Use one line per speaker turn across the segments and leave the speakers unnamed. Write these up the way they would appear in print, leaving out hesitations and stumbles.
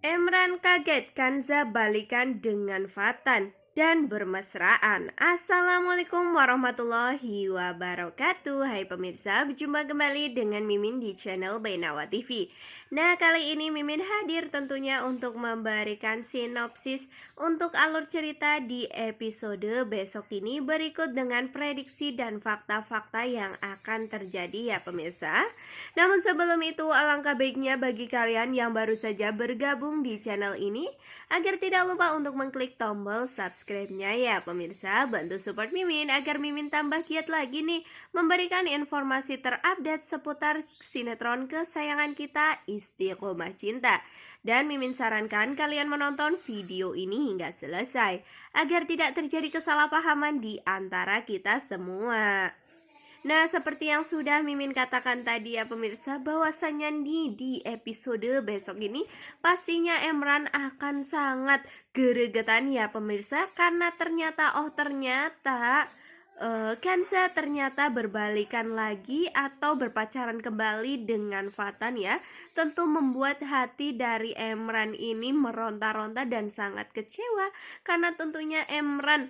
Emran kaget Kanza balikan dengan Fatan dan bermesraan. Assalamualaikum warahmatullahi wabarakatuh. Hai pemirsa, berjumpa kembali dengan Mimin di channel Bainawa TV. Nah, kali ini Mimin hadir tentunya untuk memberikan sinopsis untuk alur cerita di episode besok ini, berikut dengan prediksi dan fakta-fakta yang akan terjadi ya pemirsa. Namun sebelum itu, alangkah baiknya bagi kalian yang baru saja bergabung di channel ini agar tidak lupa untuk mengklik tombol subscribe-nya ya pemirsa. Bantu support Mimin agar Mimin tambah giat lagi nih memberikan informasi terupdate seputar sinetron kesayangan kita, Istiqomah Cinta. Dan Mimin sarankan kalian menonton video ini hingga selesai agar tidak terjadi kesalahpahaman di antara kita semua. Nah, seperti yang sudah Mimin katakan tadi ya pemirsa, bahwasannya nih di episode besok ini pastinya Emran akan sangat gregetan ya pemirsa, karena ternyata Kanza ternyata berbalikan lagi atau berpacaran kembali dengan Fatan ya. Tentu membuat hati dari Emran ini meronta-ronta dan sangat kecewa, karena tentunya Emran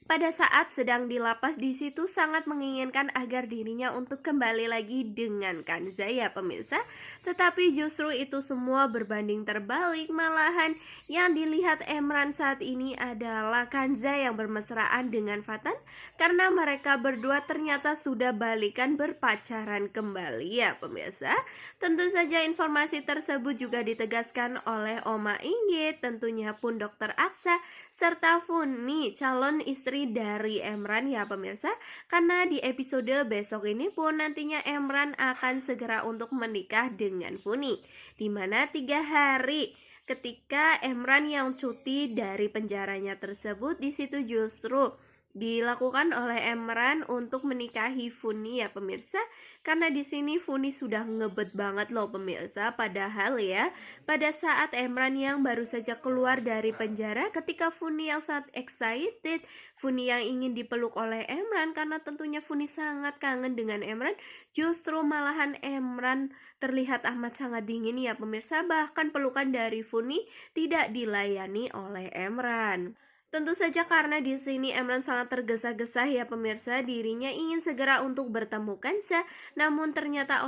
pada saat sedang di lapas di situ sangat menginginkan agar dirinya untuk kembali lagi dengan Kanza ya pemirsa. Tetapi justru itu semua berbanding terbalik, malahan yang dilihat Emran saat ini adalah Kanza yang bermesraan dengan Fatan, karena mereka berdua ternyata sudah balikan, berpacaran kembali ya pemirsa. Tentu saja informasi tersebut juga ditegaskan oleh Oma Inggit, tentunya pun Dokter Aksa serta Funi, calon istri dari Emran ya pemirsa. Karena di episode besok ini pun nantinya Emran akan segera untuk menikah dengan Funi, dimana 3 hari ketika Emran yang cuti dari penjaranya tersebut, di situ justru dilakukan oleh Emran untuk menikahi Funi ya pemirsa. Karena di sini Funi sudah ngebet banget loh pemirsa. Padahal ya, pada saat Emran yang baru saja keluar dari penjara, ketika Funi yang sangat excited, Funi yang ingin dipeluk oleh Emran karena tentunya Funi sangat kangen dengan Emran, justru malahan Emran terlihat amat sangat dingin ya pemirsa. Bahkan pelukan dari Funi tidak dilayani oleh Emran. Tentu saja karena di sini Emran sangat tergesa-gesa ya pemirsa, dirinya ingin segera untuk bertemu Kanza. Namun ternyata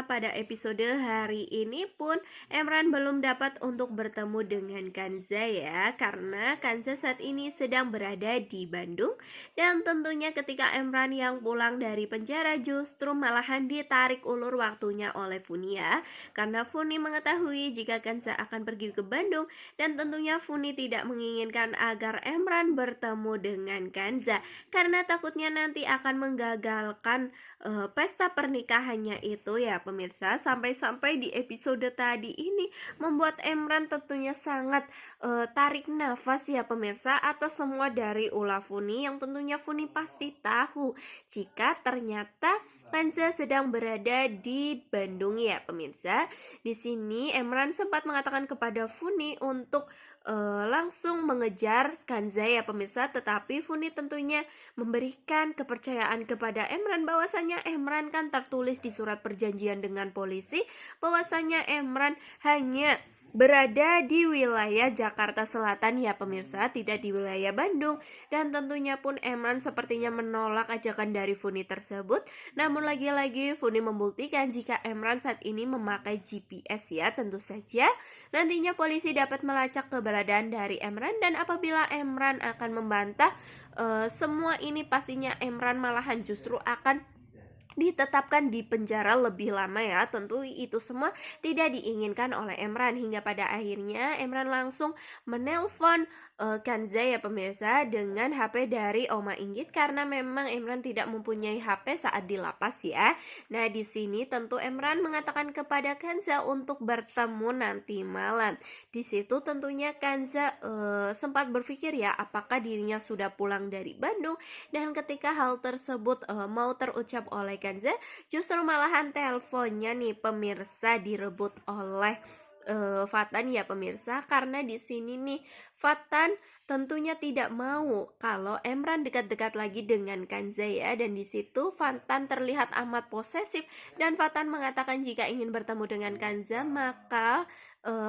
pada episode hari ini pun Emran belum dapat untuk bertemu dengan Kanza ya, karena Kanza saat ini sedang berada di Bandung. Dan tentunya ketika Emran yang pulang dari penjara justru malahan ditarik ulur waktunya oleh Funi ya, karena Funi mengetahui jika Kanza akan pergi ke Bandung, dan tentunya Funi tidak menginginkan agar Emran bertemu dengan Kanza karena takutnya nanti akan menggagalkan pesta pernikahannya itu ya pemirsa. Sampai-sampai di episode tadi ini membuat Emran tentunya sangat tarik nafas ya pemirsa atas semua dari ulah Funi, yang tentunya Funi pasti tahu jika ternyata Kanza sedang berada di Bandung ya pemirsa. Di sini Emran sempat mengatakan kepada Funi untuk langsung mengejar Kanza ya pemirsa, tetapi Funi tentunya memberikan kepercayaan kepada Emran bahwasanya Emran kan tertulis di surat perjanjian dengan polisi bahwasanya Emran hanya berada di wilayah Jakarta Selatan ya pemirsa, tidak di wilayah Bandung. Dan tentunya pun Emran sepertinya menolak ajakan dari Funi tersebut. Namun lagi-lagi Funi membuktikan jika Emran saat ini memakai GPS ya, tentu saja nantinya polisi dapat melacak keberadaan dari Emran. Dan apabila Emran akan membantah semua ini, pastinya Emran malahan justru akan ditetapkan di penjara lebih lama ya. Tentu itu semua tidak diinginkan oleh Emran, hingga pada akhirnya Emran langsung menelpon Kanza ya pemirsa dengan HP dari Oma Inggit, karena memang Emran tidak mempunyai HP saat di lapas ya. Nah, di sini tentu Emran mengatakan kepada Kanza untuk bertemu nanti malam. Di situ tentunya Kanza sempat berpikir ya, apakah dirinya sudah pulang dari Bandung. Dan ketika hal tersebut mau terucap oleh Kanza, justru malahan teleponnya nih pemirsa direbut oleh Fatan ya pemirsa, karena di sini nih Fatan tentunya tidak mau kalau Emran dekat-dekat lagi dengan Kanza ya, dan di situ Fatan terlihat amat posesif dan Fatan mengatakan jika ingin bertemu dengan Kanza maka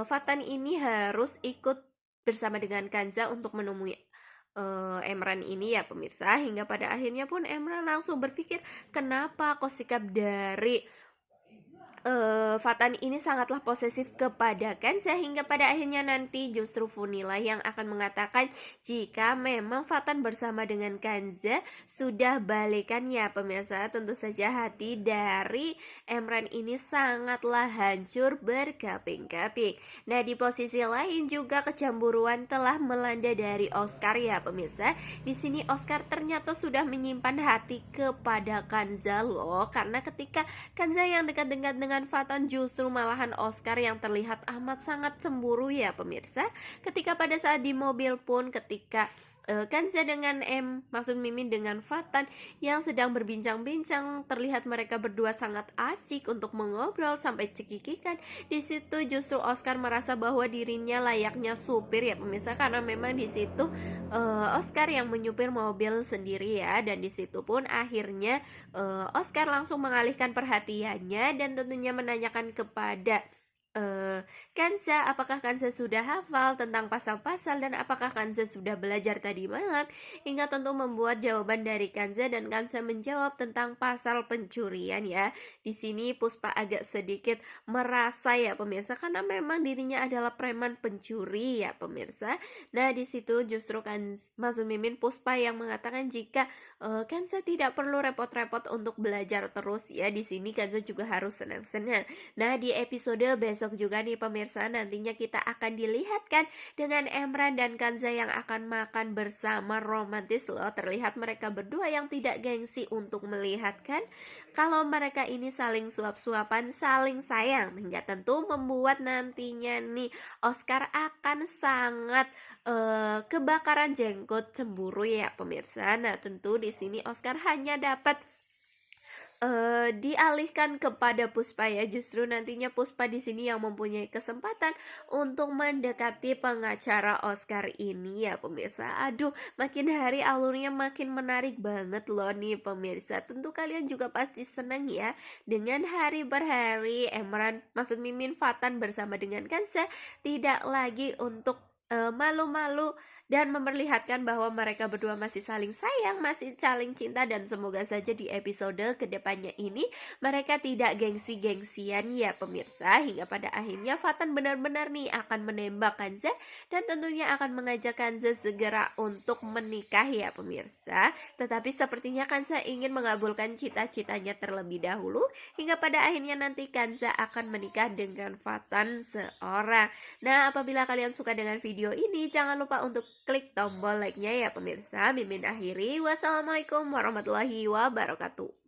Fatan ini harus ikut bersama dengan Kanza untuk menemui Emran ini ya pemirsa, hingga pada akhirnya pun Emran langsung berpikir kenapa kok sikap dari Fatan ini sangatlah posesif kepada Kanza, hingga pada akhirnya nanti justru Funila yang akan mengatakan jika memang Fatan bersama dengan Kanza sudah balikan ya pemirsa. Tentu saja hati dari Emran ini sangatlah hancur berkaping-kaping. Nah, di posisi lain juga kecemburuan telah melanda dari Oscar ya pemirsa. Di sini Oscar ternyata sudah menyimpan hati kepada Kanza loh, karena ketika Kanza yang dekat-dekat dengan Fatan justru malahan Oscar yang terlihat amat sangat cemburu ya pemirsa. Ketika pada saat di mobil pun ketika Kanza dengan maksud Mimin dengan Fatan yang sedang berbincang-bincang, terlihat mereka berdua sangat asik untuk mengobrol sampai cekikikan. Di situ justru Oscar merasa bahwa dirinya layaknya supir ya pemirsa, karena memang di situ Oscar yang menyupir mobil sendiri ya, dan di situ pun akhirnya Oscar langsung mengalihkan perhatiannya dan tentunya menanyakan kepada Kanza, apakah Kanza sudah hafal tentang pasal-pasal dan apakah Kanza sudah belajar tadi malam, hingga tentu membuat jawaban dari Kanza, dan Kanza menjawab tentang pasal pencurian ya. Di sini Puspa agak sedikit merasa ya pemirsa, karena memang dirinya adalah preman pencuri ya pemirsa. Nah, di situ justru maksud Mimin Puspa yang mengatakan jika Kanza tidak perlu repot-repot untuk belajar terus ya. Di sini Kanza juga harus senang-senang. Nah, di episode besok juga nih pemirsa, nantinya kita akan dilihatkan dengan Emran dan Kanza yang akan makan bersama, romantis loh. Terlihat mereka berdua yang tidak gengsi untuk melihatkan kalau mereka ini saling suap-suapan, saling sayang, hingga tentu membuat nantinya nih Oscar akan sangat kebakaran jenggot cemburu ya pemirsa. Nah, tentu di sini Oscar hanya dapat dialihkan kepada Puspa ya. Justru nantinya Puspa di sini yang mempunyai kesempatan untuk mendekati pengacara Oscar ini ya pemirsa. Aduh, makin hari alurnya makin menarik banget loh nih pemirsa. Tentu kalian juga pasti senang ya dengan hari berhari Emran, maksud Mimin, Fatan bersama dengan Kanza tidak lagi untuk malu-malu dan memperlihatkan bahwa mereka berdua masih saling sayang, masih saling cinta, dan semoga saja di episode kedepannya ini mereka tidak gengsi-gengsian ya pemirsa, hingga pada akhirnya Fatan benar-benar nih akan menembak Kanza dan tentunya akan mengajak Kanza segera untuk menikah ya pemirsa. Tetapi sepertinya Kanza ingin mengabulkan cita-citanya terlebih dahulu, hingga pada akhirnya nanti Kanza akan menikah dengan Fatan seorang. Nah, apabila kalian suka dengan video ini, jangan lupa untuk klik tombol like-nya ya pemirsa. Mimin akhiri, wassalamualaikum warahmatullahi wabarakatuh.